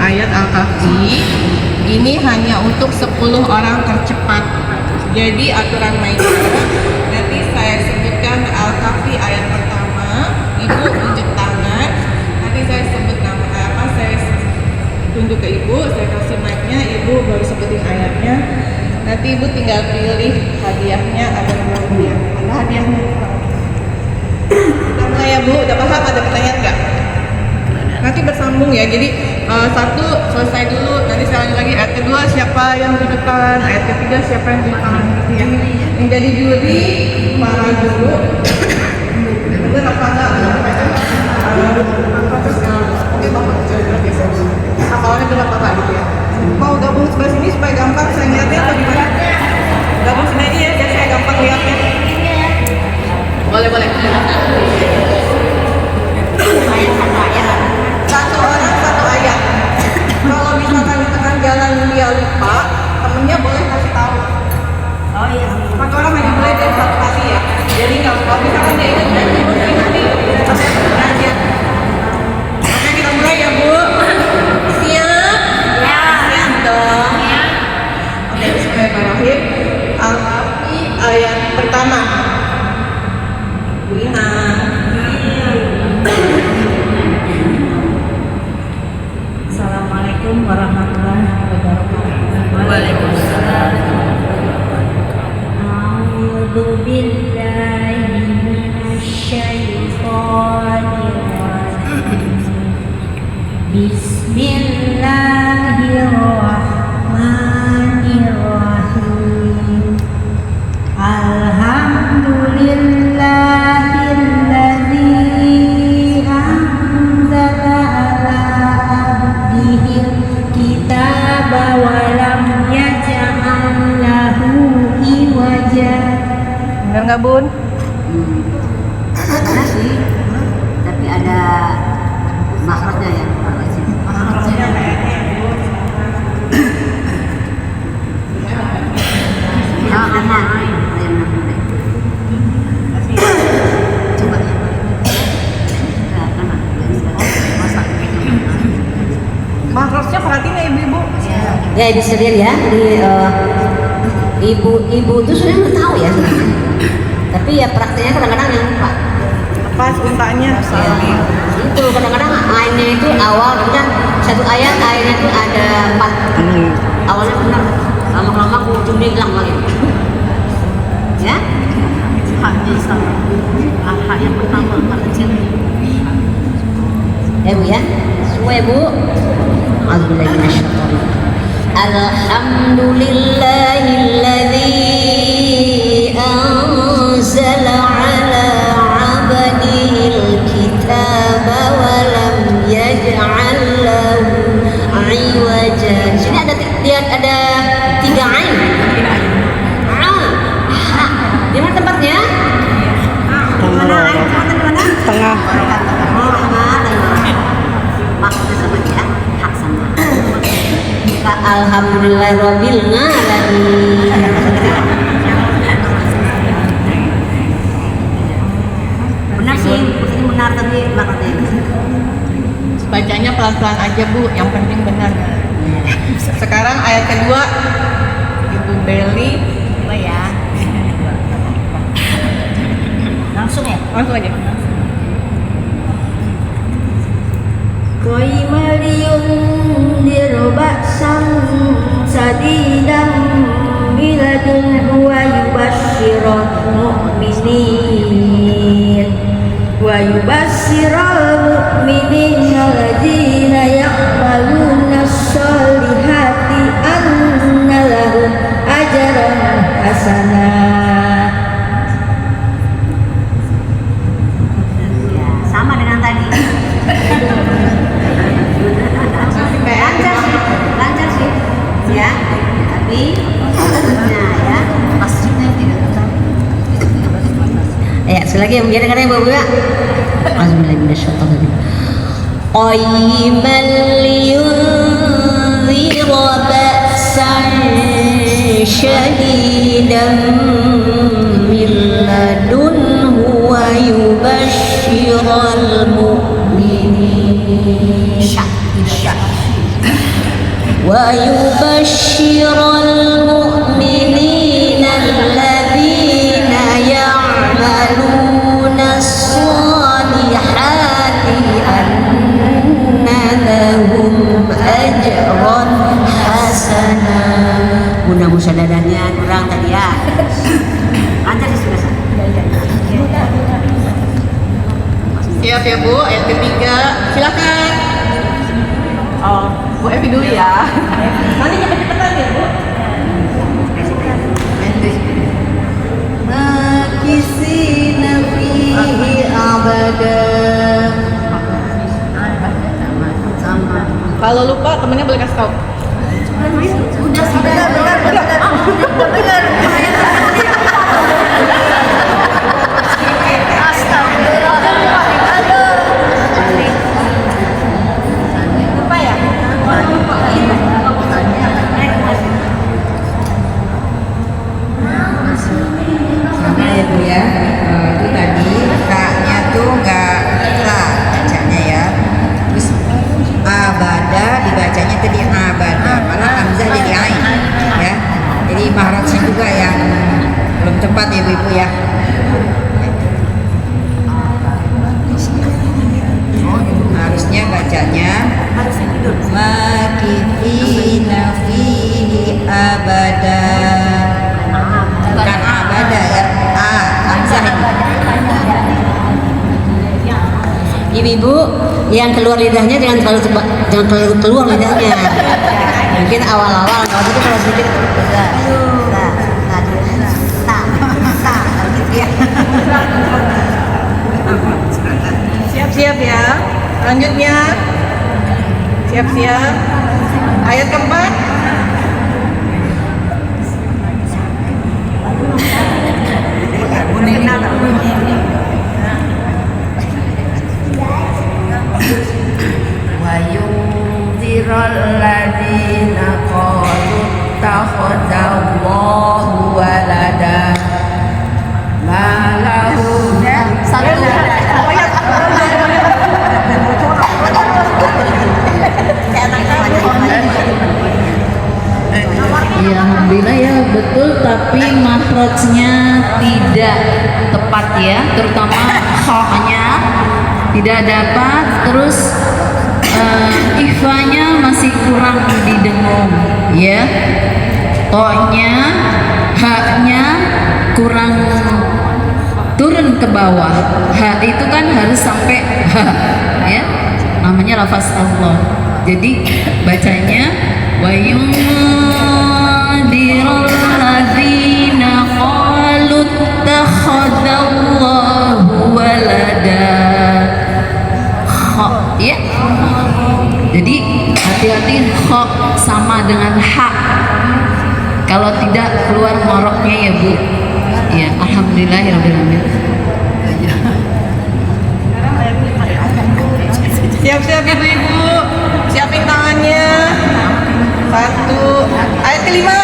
ayat Al-Kahfi ini hanya untuk 10 orang tercepat. Jadi aturan mainnya nanti saya sebutkan Al-Kahfi ayat pertama, ibu tunjuk tangan, nanti saya sebut nama saya tunjuk ke ibu, saya kasih mic-nya, ibu baru sebutin ayatnya. Nanti ibu tinggal pilih hadiahnya, ada berapa hadiah? Ada hadiahnya. Kita mulai ya bu, udah paham ada pertanyaan nggak? Nanti bersambung ya, jadi satu selesai dulu, nanti saya lanjut lagi ayat kedua siapa yang tunjukkan, ayat ketiga siapa yang tunjukkan gitu ya. Yang jadi juri para guru, kemudian apa ada awalnya dulu apa gitu ya. Mau gabung sebelah sini supaya gampang saya lihatnya atau gimana? Gabung sini aja ya, biar saya gampang lihatnya. Boleh. Satu orang satu ayat. Kalau misalkan di tengah jalan dia lupa, temennya boleh kasih tahu. Oh iya. Satu orang hanya boleh dari satu kali ya. Jadi kalau misalkan dia ingat dan ibu nanti aja. Oke kita mulai ya bu. Siap? Ya. Siap dong. Ya. Oke bismillahirrahmanirrahim. Al-Kahfi ayat pertama. Bu Inang. Assalamualaikum warahmatullahi wabarakatuh. Waalaikumsalam. A'udzu billahi minasyaitonir rajim. Bismillahirrahmanirrahim. Alhamdulillahilladzi anzala ala abdihil kitaba wa lam yaj'al lahu iwaja. Benar nggak bun? Ada sih, tapi ada makhrajnya ya. Makhrajnya kayaknya bu. Coba ya. Makhrajnya perhatiin ya ibu-ibu. Ya ibu sekalian ya, ibu itu sudah nggak tahu ya sebenarnya. Tapi ya prakteknya kadang-kadang yang lupa. Pas untanya. Ya, itu kadang-kadang ayatnya itu awal kemudian satu ayatnya itu ada 4. Awalnya benar, lama-lama aku ujungnya hilang lagi. Ya? Haknya sama. Hak yang pertama kecil. Ya bu ya, semua ya bu. Alhamdulillahilladzi anzala ala abdihil kitaba wa lam yaj'al lahu iwaja. Sini ada lihat ada 3 ain. Di mana tempatnya? Mana ain? Tengah. Maksudnya sama ya, hak sama. Alhamdulillahirabbil alamin. Benar sih, maksudnya benar tadi maknanya. Bacanya pelan-pelan aja bu, yang penting benar. Sekarang ayat kedua, Ibu Beli. Coba ya. Langsung ya? Langsung aja. Qaimal yundiru ba'san sadidan miladunhu wa yubashshiral mu'minin alladzina ya'maluna sholihati anna lahum ajran hasanah. Ya, sama dengan tadi. Lancar sih, ya. Tapi maksudnya ya, maksudnya tidak tetap. Sekali lagi yang biar katanya bapak ya. Alhamdulillah minasyaitonir rajim. Qayyiman liyunzira ba'san syadidan min ladunhu wa yubashshiral mu'minin. Isya. ويبشر المؤمنين الذين يعملون الصالحات أن لهم أجرا حسنا. Bunda musadadannya kurang tadi ya. Lancar sih sudah. Siap ya Bu, ayat ketiga. Silakan. Oh, Bu Evi dulu ya. Nanti cepet-cepetan ya Bu. Makisina fihi abada. Kalau lupa temennya boleh kasih tahu. Sama ya Bu ya, itu tadi kaknya tuh nggak ikhlas bacanya ya. Terus abada dibacanya tadi abada, malah hamzah jadi ain ya. Jadi mahrajnya juga yang belum tepat ya ibu ya. Harusnya bacanya makithina fihi abada, bukan abada ya. Hamzah ini. Ibu-ibu yang keluar lidahnya jangan terlalu keluar lidahnya. Mungkin awal-awal kalau itu kalau sedikit gitu ya. Siap-siap ya. Selanjutnya. Siap-siap. Ayat keempat. Wa yunzirul ladina qalu takhadallahu walada ma lahum Ya, alhamdulillah ya betul, tapi makhrajnya tidak tepat ya, terutama kha-nya tidak dapat, terus ikhfanya masih kurang didengung ya, to-nya, ha-nya kurang turun ke bawah. Ha itu kan harus sampai ha ya, namanya lafaz Allah. Jadi bacanya wa yundirul ladzina qalu takhadallahu walada. Kha ya. Jadi hati-hati kha sama dengan ha. Kalau tidak keluar ngoroknya ya Bu. Ya, alhamdulillahirabbil alamin. Siap-siap ibu-ibu. Siapin tangannya. 1. Ayat kelima.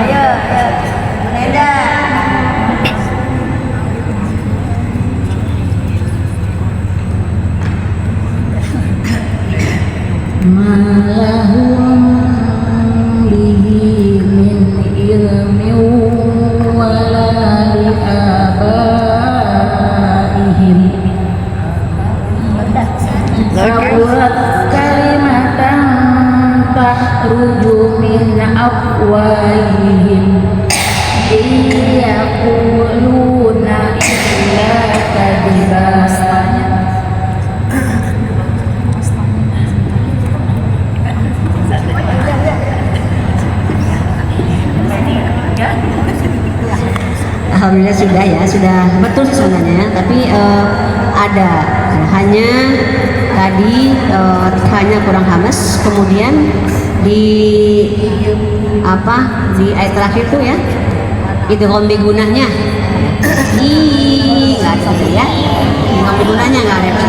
Ayo, Neda. Malahum bihi min ilmin wala li abaihim. Kaburat kalimatan tahruju min afwahihim yaquluna illa kadiba. Alhamdulillah sudah ya, sudah betul sih sebenarnya, tapi ada hanya tadi hanya kurang hamas, kemudian di ayat terakhir tuh ya idgham bi gunahnya nggak ada ya, idgham bi gunahnya nggak ada ya.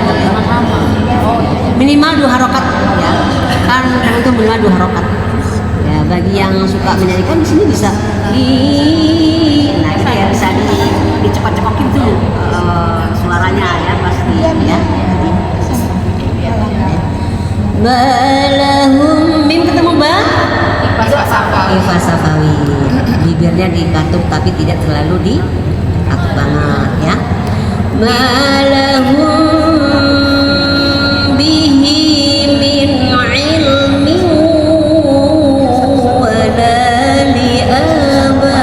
Minimal 2 harokat ya, kan itu minimal 2 harokat ya. Bagi yang suka menyanyikan di sini bisa nah itu ya, bisa dicepat-cepatin tuh suaranya ya pasti ya. Malahum Ikhfa Safawi. Bibirnya dikatuk tapi tidak terlalu dikatuk banget ya. Malahum bihi min ilmin wala li abaihim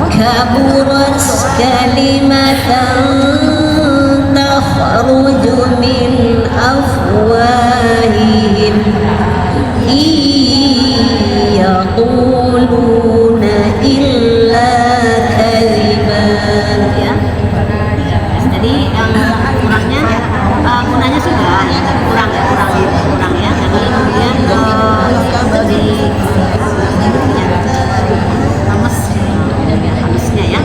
kaburat kalimatan takhruju min afwahihim yaquluna illa kaliman ya. Jadi yang kurangnya gunanya sudah ya kurang ya. Jadi kemudian di halusnya ya.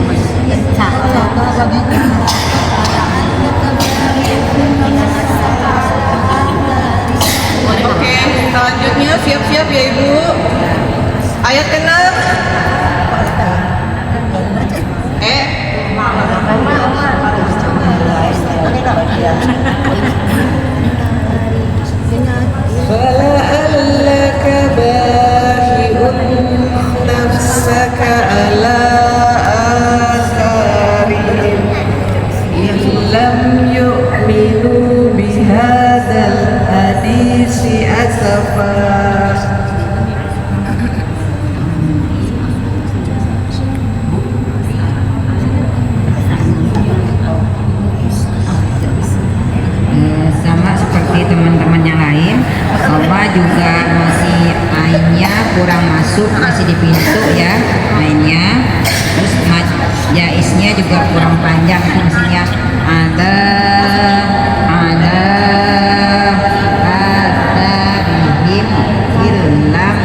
Oke, selanjutnya siap-siap ya Ibu. Ayat ke-6. فلعلك باخع نفسك على آثارهم إن لم يؤمنوا بهذا الحديث أسفا. Sama seperti teman-teman yang lain, Allah juga masih ainnya kurang masuk, masih di pintu ya ainnya. Terus jaisnya juga kurang panjang, fungsinya ada bihim illam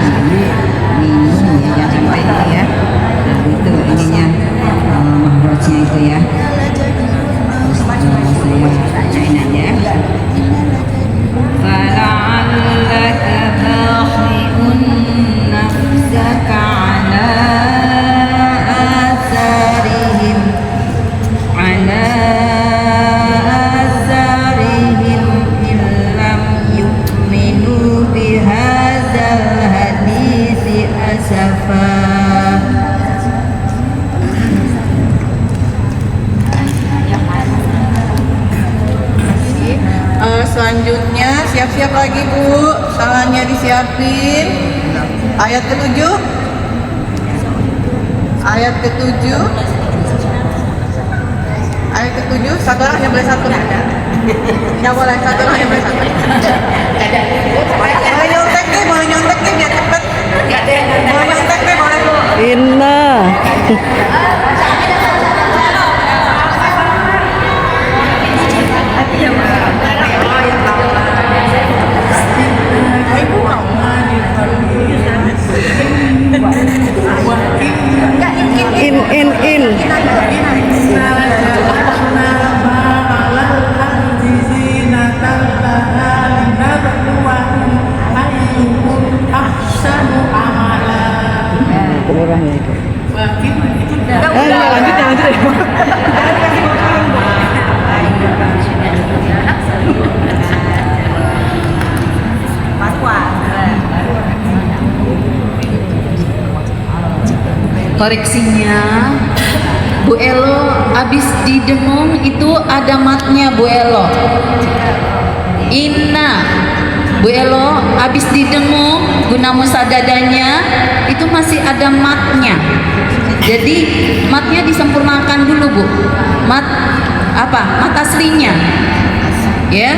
minum ya, jangan sampai itu ya. Nah, itu ininya mahrojnya itu ya. Terus saya bacain aja. فلعلك باخع نفسك على آثارهم إن لم يؤمنوا بهذا الحديث أسفا. Selanjutnya siap-siap lagi Bu, tangannya disiapin. Ayat ke-7. Ayat ke-7. Ayat ke-7, satu orang hanya boleh satu. Ya boleh, satu orang hanya boleh satu. Boleh nyontek nih biar cepet. Boleh nyontek nih, boleh Bu. Inna. In. Koreksinya, Bu Elo habis didengung itu ada matnya Bu Elo. Inna, Bu Elo habis didengung guna musadadanya itu masih ada matnya. Jadi matnya disempurnakan dulu Bu. Mat apa? Mat aslinya. Ya,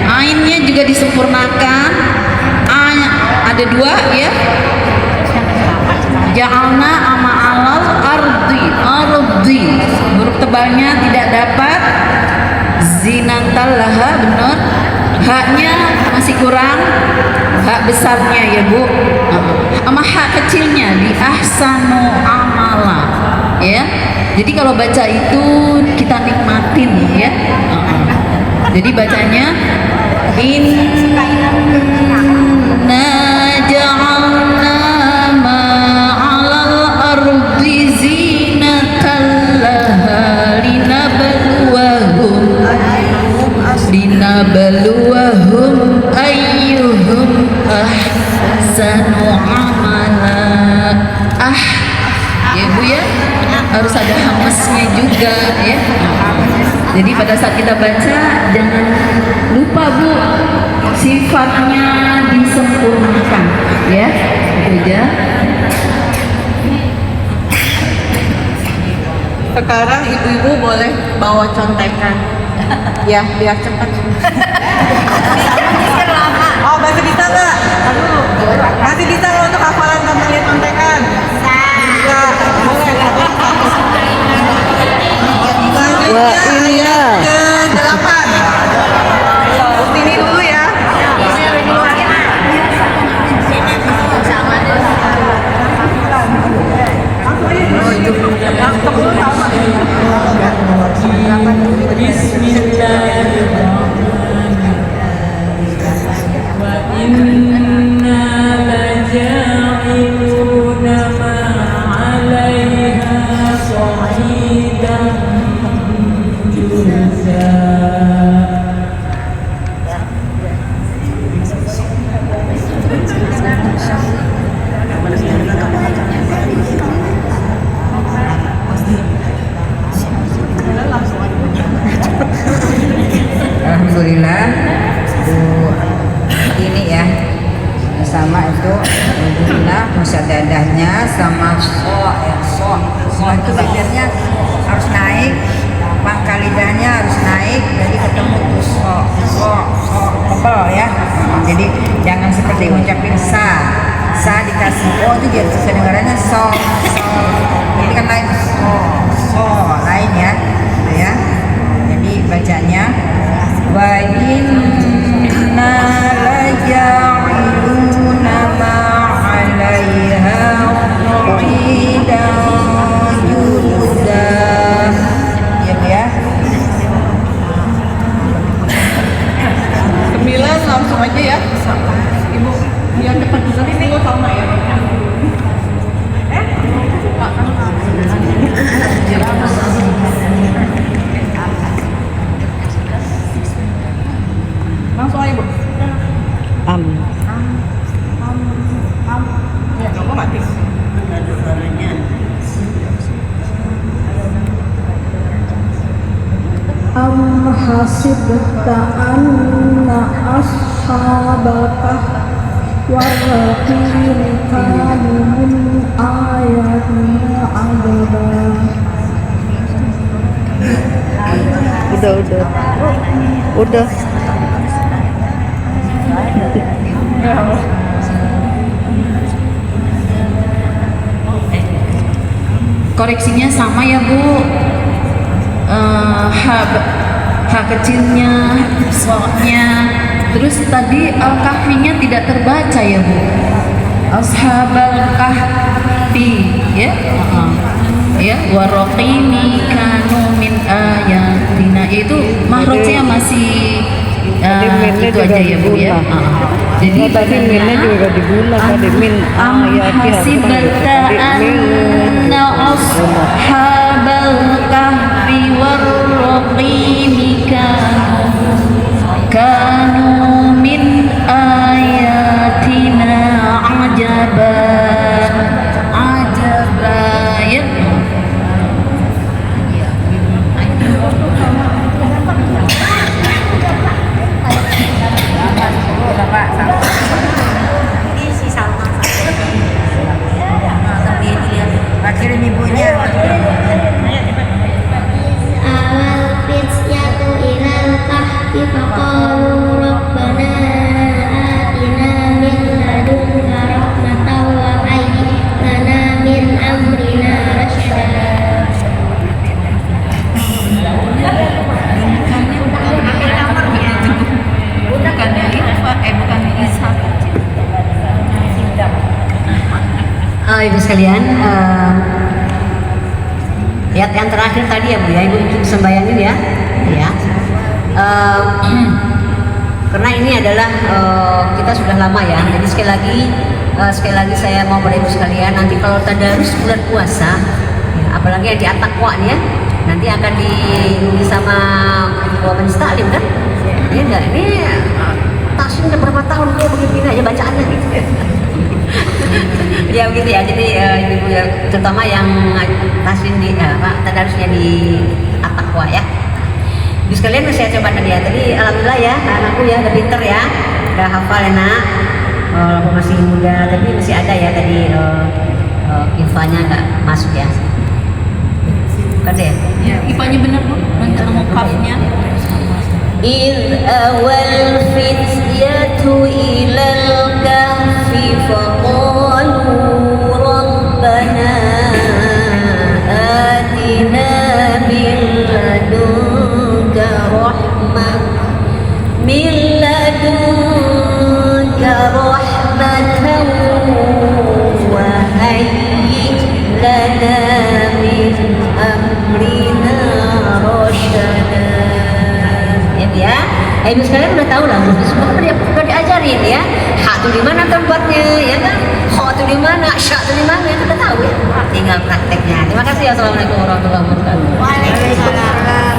ainnya juga disempurnakan. Ada dua ya. Ja'alna ama alal ardi. Huruf tebalnya tidak dapat. Zinatal laha, benar. Haknya masih kurang. Hak besarnya ya Bu. Sama hak kecilnya di ahsanu amala. Ya. Jadi kalau baca itu kita nikmatin ya. Jadi bacanya inna ja'alna ma'alal ardi zinatan laha linabluwahum ayyuhum ahsanu amala. Ya Bu ya, harus ada hamesnya juga ya. Jadi pada saat kita baca jangan lupa Bu, sifatnya disempurnakan ya. Itu aja. Sekarang ibu-ibu boleh bawa contekan. Ya, biar cepat. Oh, masih bisa nggak? Masih bisa nggak untuk hafalan temannya contekan? Bisa. Boleh. Selanjutnya ayat ke-8. Sini dulu ya. Alhamdulillah Bu, ini ya sama itu alhamdulillah musadadahnya sama so itu bibirnya harus naik, pangkal lidahnya harus naik, jadi ketemu tuh so tebal ya. Jadi jangan seperti ucapin sa dikasih itu jadi kedengarannya so jadi kan lain so lain ya gitu ya. Jadi bacanya wa inna laja'iluna ma'alaiha qa'idan junuda ya. 9 langsung aja ya. Ibu, biar cepat juga nih gue sama ya. Langsung aja Bu. Ya, kamu mati. Am hasibta anna ashabal kahfi warraqim kanu min ayatina ajaba. Udah. Koreksinya sama ya Bu. H kecilnya, soknya, terus tadi al-kahfinya tidak terbaca ya Bu. Ashabal kahfi ya. Ya, waraqimi kanu min ayatina, itu mahrojnya masih itu aja ya Bu ya. Jadi tadi minnya juga dibulat tadi min hasibata anna ashabal kahfi warraqimi kanu min ayatina ajaba ya. Kirim ibunya. Awal fityatu ilal kahfi faqalu rabbana atina min ladunka rahmatan wa hayyi lana min amrina rasyada. Ibu sekalian, ayat yang terakhir tadi ya Bu ya, Ibu sembayangin ya, karena ini adalah kita sudah lama ya, jadi sekali lagi saya mau pada Ibu sekalian, nanti kalau tadarus bulan puasa, ya, apalagi yang di at-taqwa nih ya, nanti akan diundi sama majelis taklim kan, ya enggak, ini tasnya berapa tahun kok begini aja bacaannya gitu. Ya begitu ya. Jadi ibu ya, terutama yang taslim di tadarusnya di At-Taqwa ya. Terus kalian saya coba tadi ya. Tadi alhamdulillah ya, anakku ya udah pinter ya, udah hafal ya nak. Walaupun masih muda, tapi masih ada ya tadi IPA-nya nggak masuk ya. Bukan deh. Ya, IPA-nya benar Bu. Nanti mau kafnya. إذ أوى الفتية إلى الكهف فقالوا ربنا آتنا من لدنك رحمة وهيئ لنا من أمرنا رشدا. Ya, ibu sekalian udah tahu lah, semua udah diajarin ya. Hak itu di mana tempatnya, ya kan? Kha itu di mana, sya itu di mana, kita tahu ya. Tinggal prakteknya. Terima kasih. Assalamualaikum warahmatullahi wabarakatuh. Waalaikumsalam.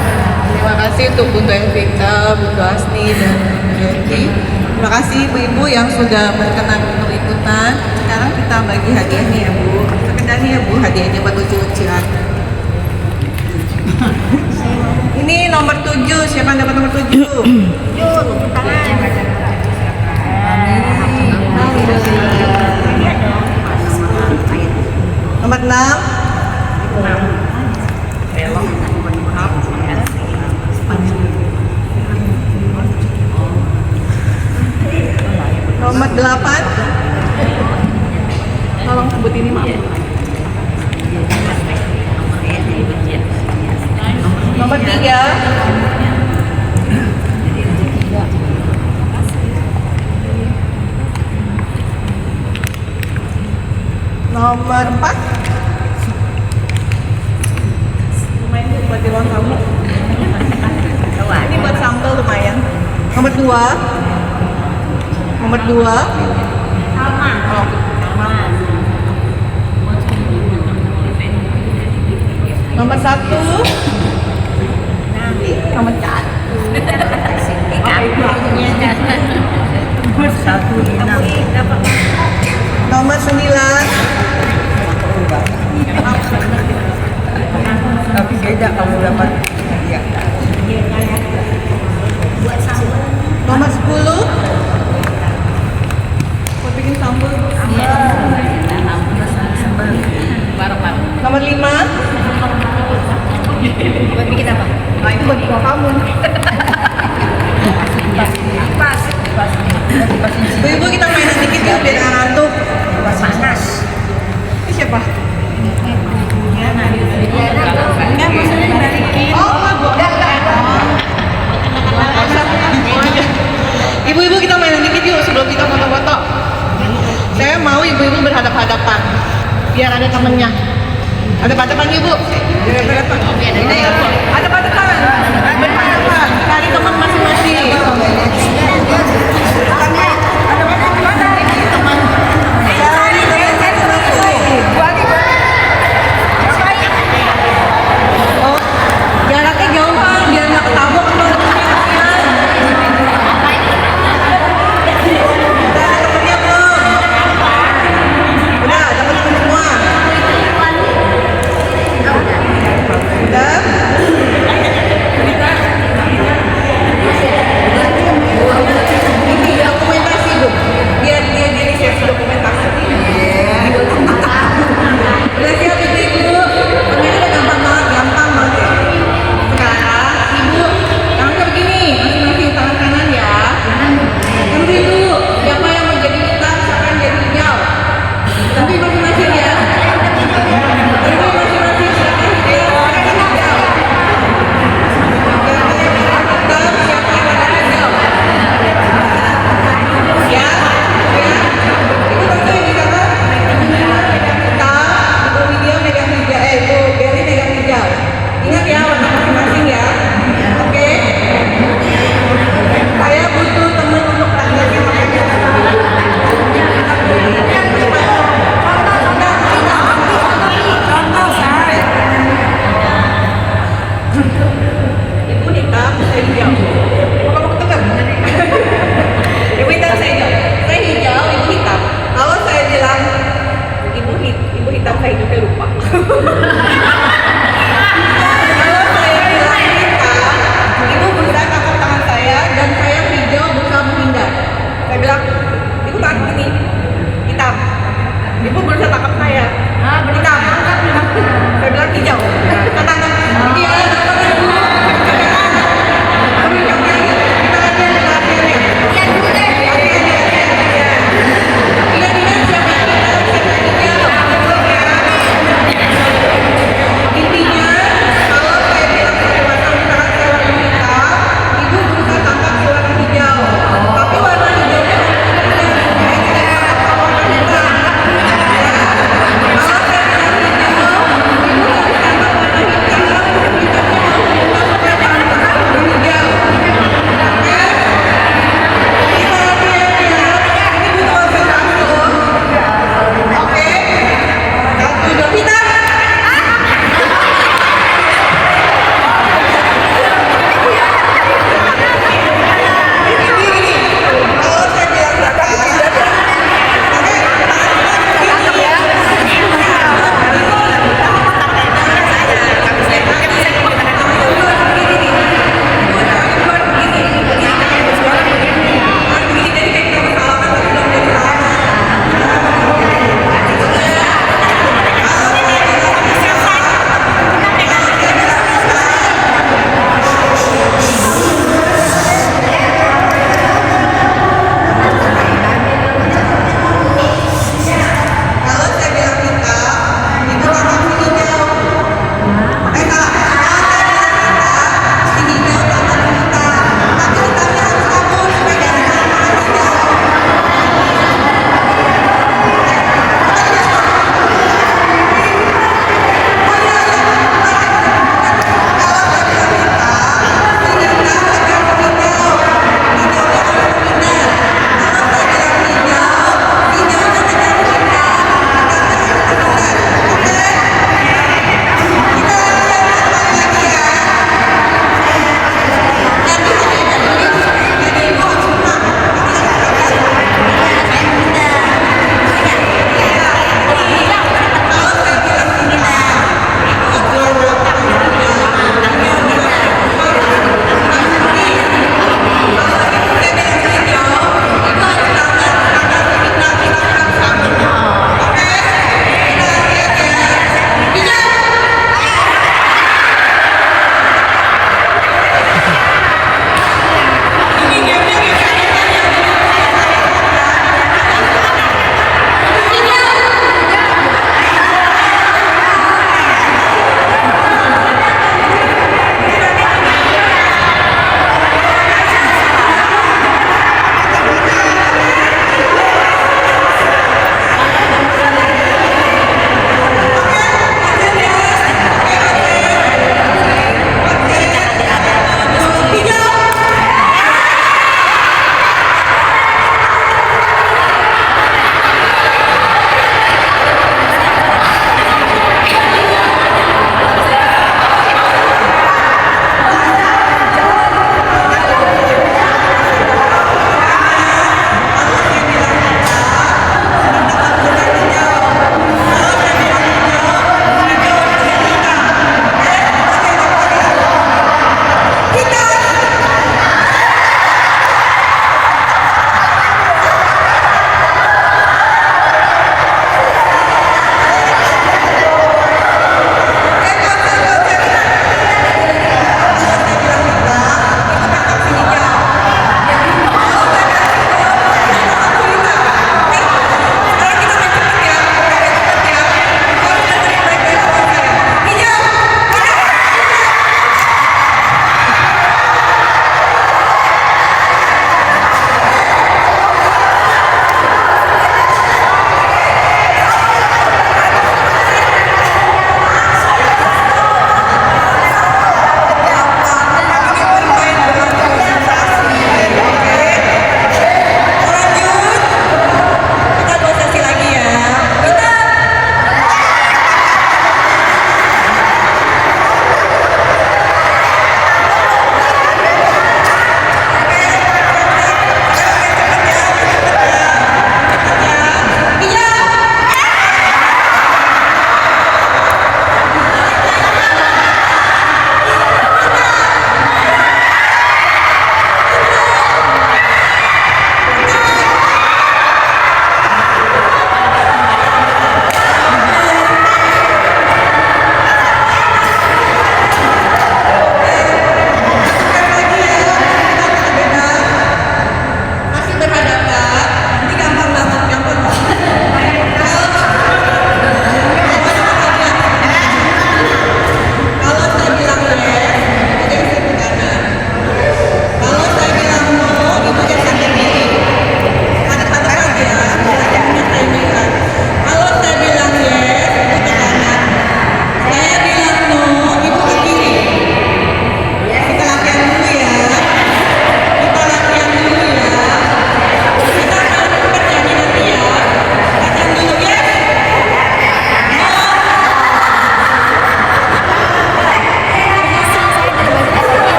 Terima kasih untuk Bunda Evita, Bunda Asni dan Jeki. Terima kasih ibu-ibu yang sudah berkenan untuk ikutan. Sekarang kita bagi hadiahnya ya Bu. Sekedarnya ya Bu, hadiahnya buat lucu-lucuan. Ini nomor 7, siapa yang dapat nomor 7? Nomor 6. Nomor 8. Tolong sebut ini maaf. Nomor 3. Nomor 4. Lumayan buat di ruang tamu. Ini buat sambal lumayan. Nomor 2. Nomor 2. Oh. Nomor 1. Nomor 1. Nomor 9. Tapi beda kamu dapat. Iya. Nomor 10. Mau bikin sambal. Nomor 5. Buat bikin apa? Nah itu buat buah kamu. Ibu-ibu kita mainan dikit ya biar nggak ngantuk. Panas. Ini siapa? Oh, ibu-ibu kita mainan dikit yuk sebelum kita foto-foto. Saya mau ibu-ibu berhadap-hadapan biar ada temennya. Ada hadapan ibu. Biar ada hadapan.